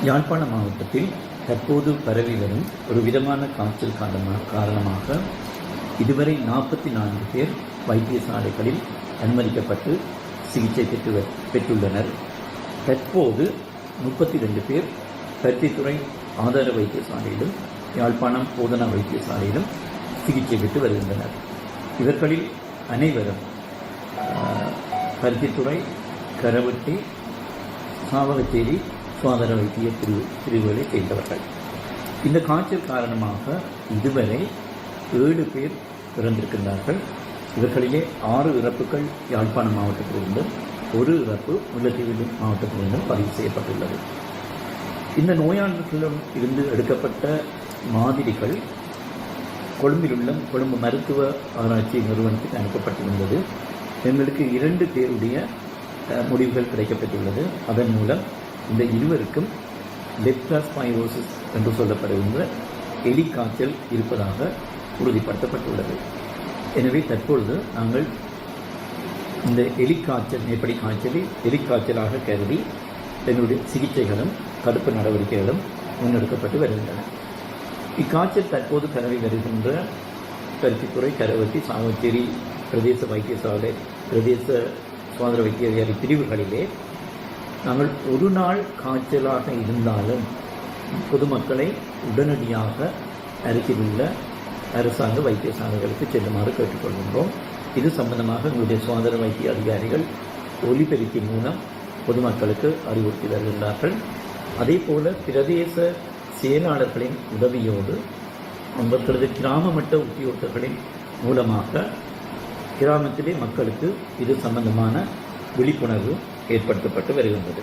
யாழ்ப்பாண மாவட்டத்தில் தற்போது பரவி வரும் ஒரு விதமான காய்ச்சல் காரணமாக இதுவரை 44 பேர் வைத்தியசாலைகளில் அனுமதிக்கப்பட்டு சிகிச்சை பெற்றுள்ளனர். தற்போது 32 பேர் பருத்தித்துறை ஆதார வைத்தியசாலையிலும் யாழ்ப்பாணம் போதனா வைத்தியசாலையிலும் சிகிச்சை பெற்று வருகின்றனர். இவர்களில் அனைவரும் பருத்தித்துறை, கரவட்டி, சாவகச்சேரி சுகாதார வைத்திய பிரிவுகளை சேர்ந்தவர்கள். இந்த காய்ச்சல் காரணமாக இதுவரை 7 பேர் இறந்திருக்கின்றார்கள். இவர்களிலே 6 இறப்புகள் யாழ்ப்பாணம் மாவட்டத்திலிருந்தும் 1 இறப்பு முல்லைத்தீவு மாவட்டத்திலிருந்தும் பதிவு செய்யப்பட்டுள்ளது. இந்த நோயாளர்களிடம் இருந்து எடுக்கப்பட்ட மாதிரிகள் கொழும்பில் உள்ள கொழும்பு மருத்துவ ஆராய்ச்சி நிறுவனத்துக்கு அனுப்பப்பட்டிருந்தது. எங்களுக்கு 2 பேருடைய முடிவுகள் கிடைக்கப்பட்டுள்ளது. அதன் மூலம் இந்த இருவருக்கும் லெப்டாஸ்பைரோசிஸ் என்று சொல்லப்படுகின்ற எலிக்காய்ச்சல் இருப்பதாக உறுதிப்படுத்தப்பட்டுள்ளது. எனவே தற்பொழுது நாங்கள் இந்த மேற்படி காய்ச்சலை எலிக்காய்ச்சலாக கருதி எங்களுடைய சிகிச்சைகளும் தடுப்பு நடவடிக்கைகளும் முன்னெடுக்கப்பட்டு வருகின்றன. இக்காய்ச்சல் தற்போது பரவி வருகின்ற பருத்தித்துறை, கரவட்டி, சாவச்சேரி பிரதேச வைத்தியசாலை, பிரதேச சுகாதார வைத்திய அதிகாரி பிரிவுகளிலே நாங்கள் ஒரு நாள் காய்ச்சலாக இருந்தாலும் பொதுமக்களை உடனடியாக அருகில் உள்ள அரசாங்க வைத்தியசாலைகளுக்கு செல்லுமாறு கேட்டுக்கொள்கின்றோம். இது சம்பந்தமாக எங்களுடைய சுகாதார வைத்திய அதிகாரிகள் ஒலிபெருக்கி மூலம் பொதுமக்களுக்கு அறிவுறுத்தி வருகின்றார்கள். அதே போல பிரதேச செயலாளர்களின் உதவியோடு அவர்களது கிராம மட்ட உத்தியோகத்தர்களின் மூலமாக கிராமத்திலே மக்களுக்கு இது சம்பந்தமான விழிப்புணர்வு ஏற்படுத்தப்பட்டு வருகின்றது.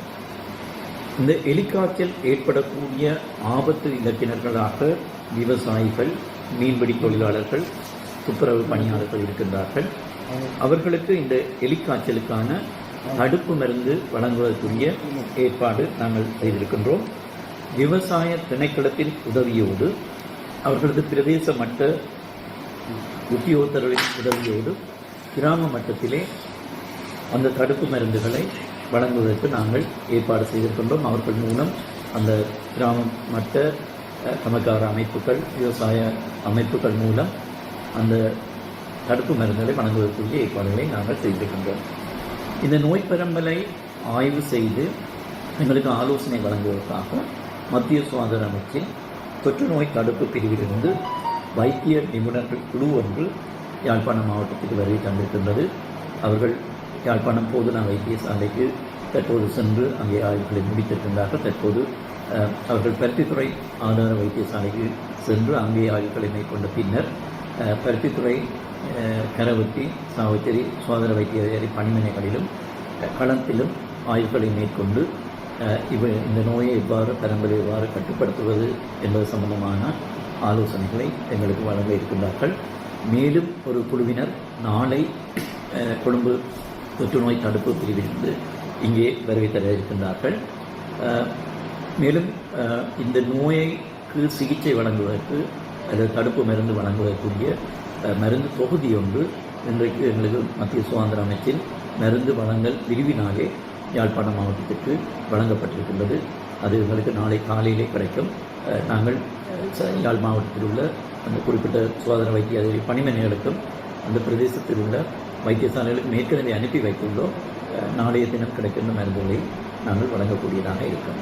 இந்த எலிக்காய்ச்சல் ஏற்படக்கூடிய ஆபத்து இலக்கினர்களாக விவசாயிகள், மீன்பிடி தொழிலாளர்கள், துப்புரவு பணியாளர்கள் இருக்கின்றார்கள். அவர்களுக்கு இந்த எலிக்காய்ச்சலுக்கான தடுப்பு மருந்து வழங்குவதற்குரிய ஏற்பாடு நாங்கள் செய்திருக்கின்றோம். விவசாய திணைக்களத்தின் உதவியோடு அவர்களது பிரதேச மட்ட உத்தியோகத்தர்களின் உதவியோடு கிராம மட்டத்திலே அந்த தடுப்பு மருந்துகளை வழங்குவதற்கு நாங்கள் ஏற்பாடு செய்திருக்கின்றோம். அவர்கள் மூலம் அந்த கிராம மட்ட சமகார அமைப்புகள், விவசாய அமைப்புகள் மூலம் அந்த தடுப்பு மருந்துகளை வழங்குவதற்குரிய ஏற்பாடுகளை நாங்கள் செய்திருக்கின்றோம். இந்த நோய் பரம்பலை ஆய்வு செய்து எங்களுக்கு ஆலோசனை வழங்குவதற்காக மத்திய சுகாதார அமைச்சின் தொற்று நோய் தடுப்பு பிரிவிலிருந்து வைத்திய நிபுணர்கள் குழு ஒன்று யாழ்ப்பாணம் மாவட்டத்துக்கு வருகை தந்திருக்கின்றது. அவர்கள் யாழ்ப்பாணம் போதனா வைத்தியசாலைக்கு தற்போது சென்று அங்கே ஆய்வுகளை முடித்திருக்கின்றார்கள். தற்போது அவர்கள் பருத்தித்துறை ஆதார வைத்தியசாலைக்கு சென்று அங்கே ஆய்வுகளை மேற்கொண்ட பின்னர் பருத்தித்துறை, கரவட்டி, சாவச்சேரி சுகாதார வைத்திய அதிகாரி பணிமனைகளிலும் களத்திலும் ஆய்வுகளை மேற்கொண்டு இந்த நோயை எவ்வாறு பரம்பரை எவ்வாறு கட்டுப்படுத்துவது என்பது சம்பந்தமான ஆலோசனைகளை எங்களுக்கு வழங்க இருக்கின்றார்கள். மேலும் ஒரு குழுவினர் நாளை கொழும்பு தொற்று நோய் தடுப்பு பிரிவிலிருந்து இங்கே வருகை தர இருக்கின்றார்கள். மேலும் இந்த நோய்க்கு சிகிச்சை வழங்குவதற்கு அல்லது தடுப்பு மருந்து வழங்குவதற்குரிய மருந்து தொகுதி ஒன்று இன்றைக்கு எங்களுக்கு மத்திய சுகாதார அமைச்சின் மருந்து வழங்கல் பிரிவினாலே யாழ்ப்பாணம் மாவட்டத்திற்கு வழங்கப்பட்டிருக்கின்றது. அது எங்களுக்கு நாளை காலையிலே கிடைக்கும். நாங்கள் யாழ் மாவட்டத்தில் உள்ள அந்த குறிப்பிட்ட சுகாதார வைத்திய அதிகாரி பணிமனைகளுக்கும் அந்த பிரதேசத்தில் உள்ள வைத்தியசாலைகளுக்கு ஏற்கனவே அனுப்பி வைத்துள்ளோம். நாளைய தினம் கிடைக்கின்ற மருந்துகளை நாங்கள் வழங்கக்கூடியதாக இருக்கும்.